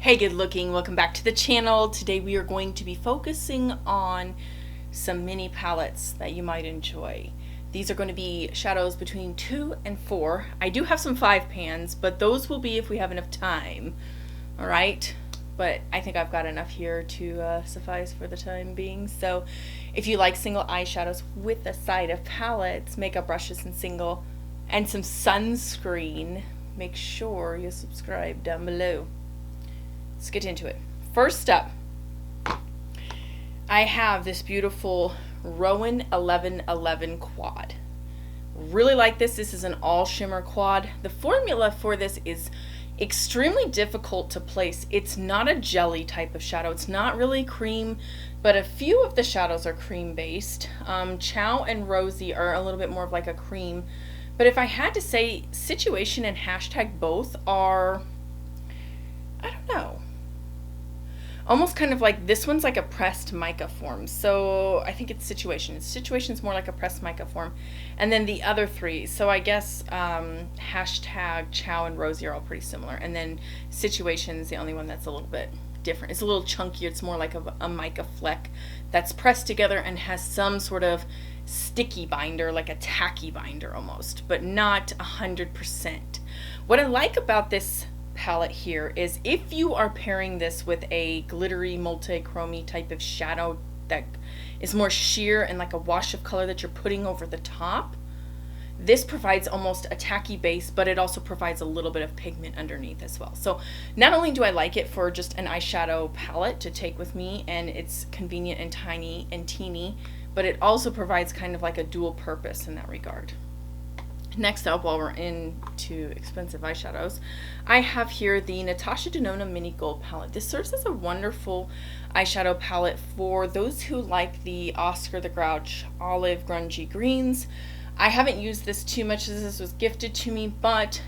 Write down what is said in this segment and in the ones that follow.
Hey good looking, welcome back to the channel. Today we are going to be focusing on some mini palettes that you might enjoy. These are going to be shadows between 2 and 4. I do have some 5 pans, but those will be if we have enough time. Alright, but I think I've got enough here to suffice for the time being. So if you like single eyeshadows with a side of palettes, makeup brushes and single, and some sunscreen, make sure you subscribe down below. Let's get into it. First up, I have this beautiful Rowan 1111 quad. Really like this. This is an all shimmer quad. The formula for this is extremely difficult to place. It's not a jelly type of shadow. It's not really cream, but a few of the shadows are cream based. Chow and Rosy are a little bit more of like a cream. But if I had to say, Situation and Hashtag both are, I don't know, almost kind of like, this one's like a pressed mica form. So I think it's Situation. Situation's more like a pressed mica form. And then the other three, so I guess Hashtag, Chow, and Rosy are all pretty similar. And then Situation's the only one that's a little bit different. It's a little chunkier. It's more like a mica fleck that's pressed together and has some sort of sticky binder, like a tacky binder almost, but not 100%. What I like about this palette here is if you are pairing this with a glittery multi-chromey type of shadow that is more sheer and like a wash of color that you're putting over the top, this provides almost a tacky base, but it also provides a little bit of pigment underneath as well. So not only do I like it for just an eyeshadow palette to take with me, and it's convenient and tiny and teeny, but it also provides kind of like a dual purpose in that regard. Next up, while we're into expensive eyeshadows, I have here the Natasha Denona Mini Gold Palette. This serves as a wonderful eyeshadow palette for those who like the Oscar the Grouch olive grungy greens. I haven't used this too much as this was gifted to me, but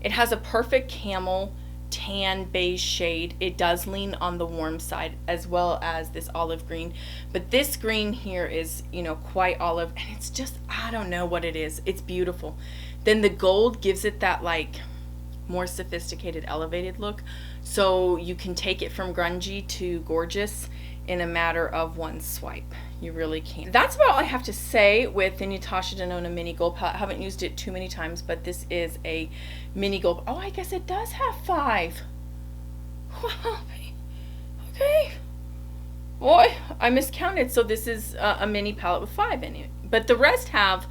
it has a perfect camel tan beige shade. It does lean on the warm side as well as this olive green, but this green here is, you know, quite olive, and it's just, I don't know what it is. It's beautiful. Then the gold gives it that like more sophisticated elevated look, so you can take it from grungy to gorgeous in a matter of one swipe. You really can. That's about all I have to say with the Natasha Denona Mini Gold Palette. I haven't used it too many times, but this is a mini gold. Oh, I guess it does have 5. Well, okay. Boy, I miscounted. So this is a mini palette with 5 in it. But the rest have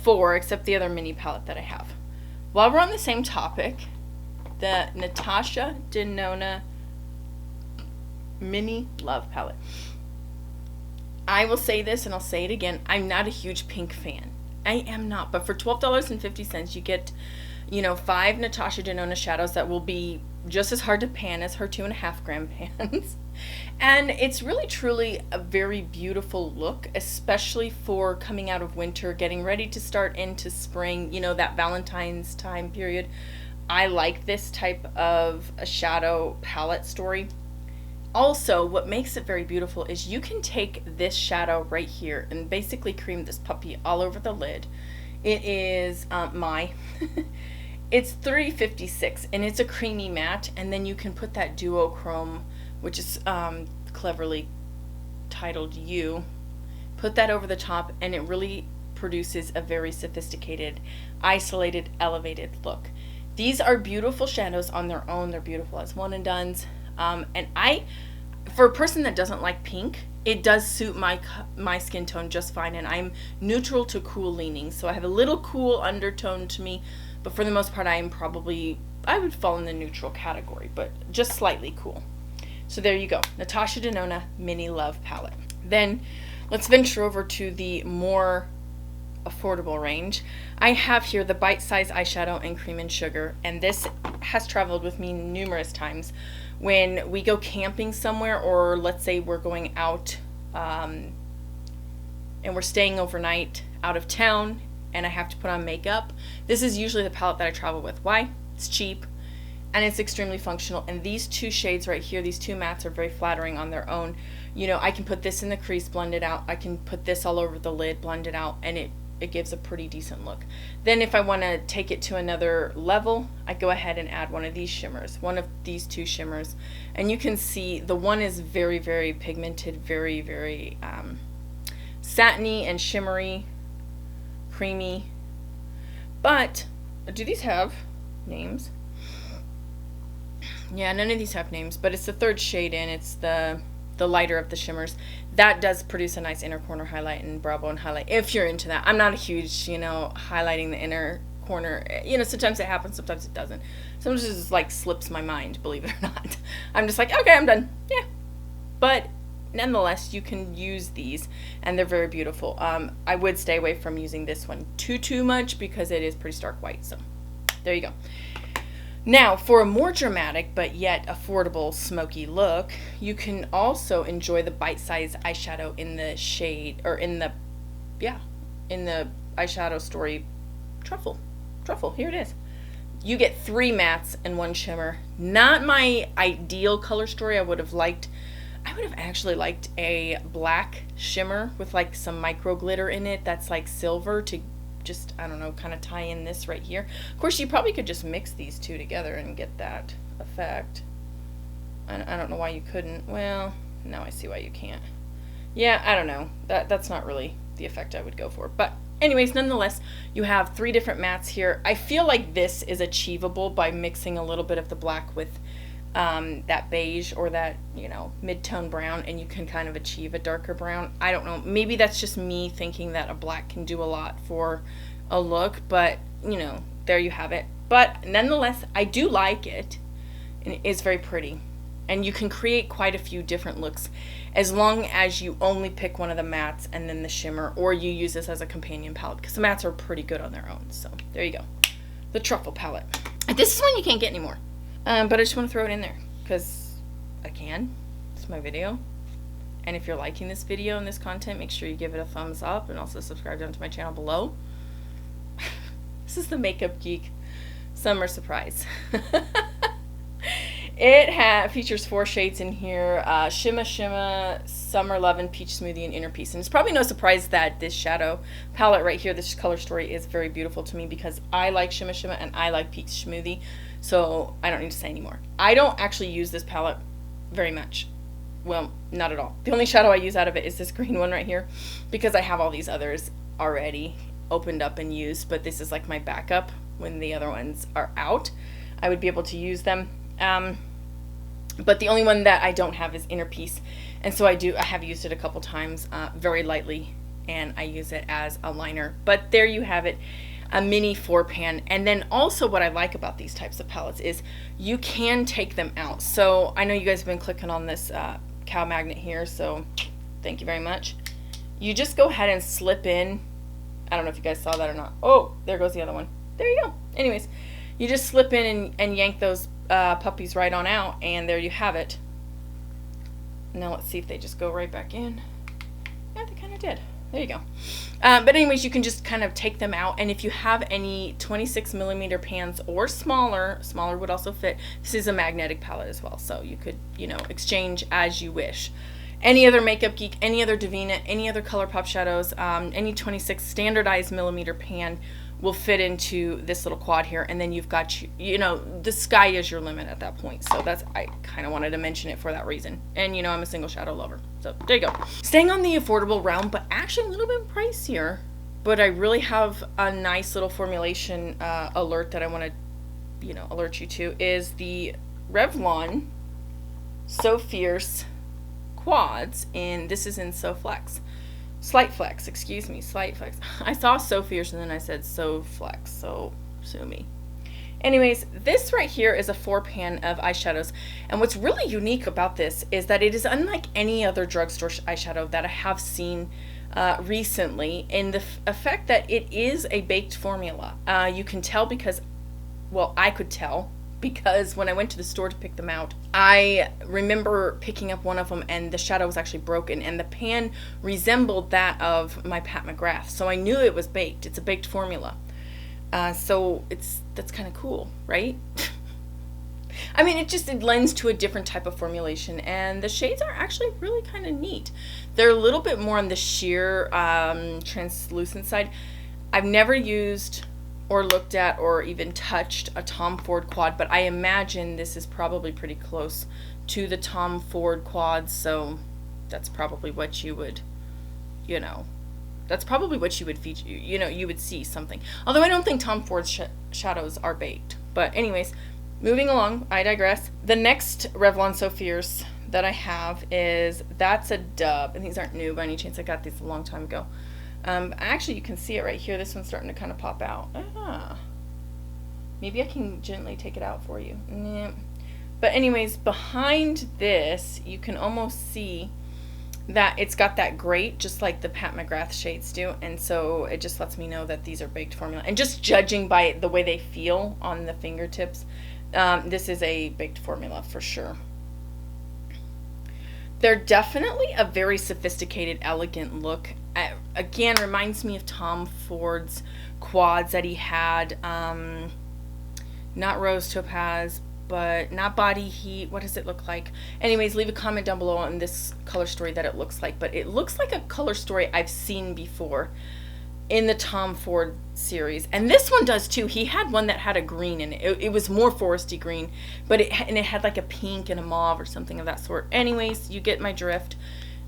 4, except the other mini palette that I have. While we're on the same topic, the Natasha Denona Mini Love Palette. I will say this and I'll say it again. I'm not a huge pink fan. I am not. But for $12.50, you get, you know, 5 Natasha Denona shadows that will be just as hard to pan as her 2.5 gram pans. And it's really truly a very beautiful look, especially for coming out of winter, getting ready to start into spring, you know, that Valentine's time period. I like this type of a shadow palette story. Also, what makes it very beautiful is you can take this shadow right here and basically cream this puppy all over the lid. It is it's $3.56 and it's a creamy matte, and then you can put that duochrome, which is cleverly titled You, put that over the top, and it really produces a very sophisticated, isolated, elevated look. These are beautiful shadows on their own. They're beautiful as one and dones. And for a person that doesn't like pink, it does suit my skin tone just fine, and I'm neutral to cool leaning, so I have a little cool undertone to me, but for the most part I would fall in the neutral category, but just slightly cool. So there you go, Natasha Denona Mini Love Palette. Then let's venture over to the more affordable range. I have here the Bite Size Eyeshadow in Cream and Sugar, and this has traveled with me numerous times when we go camping somewhere, or let's say we're going out and we're staying overnight out of town and I have to put on makeup. This is usually the palette that I travel with. Why? It's cheap and it's extremely functional, and these 2 shades right here, these 2 mattes, are very flattering on their own. You know, I can put this in the crease, blend it out. I can put this all over the lid, blend it out, and it it gives a pretty decent look. Then if I want to take it to another level, I go ahead and add one of these shimmers, one of these two shimmers. And you can see the one is very, very pigmented, very, very satiny and shimmery, creamy. But do these have names? Yeah, none of these have names, but it's the third shade in. It's the lighter of the shimmers. That does produce a nice inner corner highlight and brow bone highlight if you're into that. I'm not a huge, you know, highlighting the inner corner. You know, sometimes it happens, sometimes it doesn't. Sometimes it just like slips my mind, believe it or not. I'm just like, okay, I'm done. Yeah. But nonetheless, you can use these and they're very beautiful. I would stay away from using this one too much because it is pretty stark white. So there you go. Now, for a more dramatic but yet affordable smoky look, you can also enjoy the bite-sized eyeshadow in the shade, or in the eyeshadow story Truffle. Here it is. You get 3 mattes and 1 shimmer. Not my ideal color story. I would have actually liked a black shimmer with like some micro glitter in it that's like silver to just, I don't know, kind of tie in this right here. Of course, you probably could just mix these two together and get that effect. I don't know why you couldn't. Well, now I see why you can't. Yeah, I don't know. That's not really the effect I would go for. But anyways, nonetheless, you have 3 different mattes here. I feel like this is achievable by mixing a little bit of the black with that beige or that, you know, mid-tone brown, and you can kind of achieve a darker brown. I don't know, maybe that's just me thinking that a black can do a lot for a look, but you know, there you have it. But nonetheless, I do like it, and it is very pretty, and you can create quite a few different looks as long as you only pick one of the mattes and then the shimmer, or you use this as a companion palette, because the mattes are pretty good on their own. So there you go, the Truffle palette. This is one you can't get anymore. But I just want to throw it in there because I can. It's my video. And if you're liking this video and this content, make sure you give it a thumbs up and also subscribe down to my channel below. This is the Makeup Geek Summer Surprise. It features 4 shades in here. Shimma, Summer Lovin', Peach Smoothie, and Inner Peace. And it's probably no surprise that this shadow palette right here, this color story, is very beautiful to me because I like Shimma and I like Peach Smoothie. So I don't need to say anymore. I don't actually use this palette very much. Well, not at all. The only shadow I use out of it is this green one right here because I have all these others already opened up and used, but this is like my backup. When the other ones are out, I would be able to use them. But the only one that I don't have is Inner Peace, and so I have used it a couple times very lightly, and I use it as a liner. But there you have it, a mini 4-pan. And then also what I like about these types of palettes is you can take them out. So I know you guys have been clicking on this cow magnet here, so thank you very much. You just go ahead and slip in. I don't know if you guys saw that or not. Oh, there goes the other one. There you go. Anyways, you just slip in and yank those puppies right on out, and there you have it. Now let's see if they just go right back in. Yeah, they kind of did. There you go. But anyways, you can just kind of take them out, and if you have any 26mm pans or smaller would also fit. This is a magnetic palette as well, so you could, you know, exchange as you wish. Any other Makeup Geek, any other Davina, any other ColourPop shadows, any 26 standardized millimeter pan will fit into this little quad here, and then you've got, you know, the sky is your limit at that point. So that's, I kind of wanted to mention it for that reason. And you know, I'm a single shadow lover, so there you go. Staying on the affordable realm, but actually a little bit pricier, but I really have a nice little formulation alert that I want to, you know, alert you to, is the Revlon So Fierce quads, and this is in Slight Flex, excuse me, Slight Flex. I saw So Fierce and then I said So Flex, so sue me. Anyways, this right here is a 4-pan of eyeshadows, and what's really unique about this is that it is unlike any other drugstore eyeshadow that I have seen recently, in the effect that it is a baked formula. You can tell because, well, I could tell because when I went to the store to pick them out, I remember picking up one of them and the shadow was actually broken, and the pan resembled that of my Pat McGrath, so I knew it was baked. It's a baked formula. So that's kind of cool, right? I mean, it lends to a different type of formulation, and the shades are actually really kind of neat. They're a little bit more on the sheer translucent side. I've never used or looked at or even touched a Tom Ford quad, but I imagine this is probably pretty close to the Tom Ford quads, so that's probably what you would, you know, that's probably what you would feature, you know, you would see something. Although I don't think Tom Ford's shadows are baked. But anyways, moving along, I digress. The next Revlon So Fierce that I have is, that's a dub, and these aren't new by any chance. I got these a long time ago. Actually, you can see it right here. This one's starting to kind of pop out. Maybe I can gently take it out for you. But anyways, behind this, you can almost see that it's got that grate, just like the Pat McGrath shades do. And so it just lets me know that these are baked formula. And just judging by the way they feel on the fingertips, this is a baked formula for sure. They're definitely a very sophisticated, elegant look. Again, reminds me of Tom Ford's quads that he had. Not Rose Topaz, but not Body Heat. What does it look like? Anyways, leave a comment down below on this color story that it looks like. But it looks like a color story I've seen before in the Tom Ford series, and this one does too. He had one that had a green in it. It was more foresty green, but it had like a pink and a mauve or something of that sort. Anyways, you get my drift.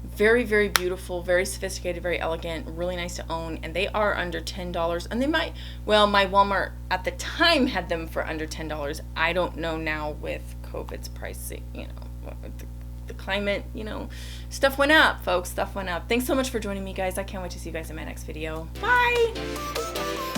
Very, very beautiful, very sophisticated, very elegant, really nice to own, and they are under $10. And they might, well, my Walmart at the time had them for under $10. I don't know now with COVID's pricing, you know, the climate, you know, stuff went up, folks, stuff went up. Thanks so much for joining me, guys. I can't wait to see you guys in my next video. Bye!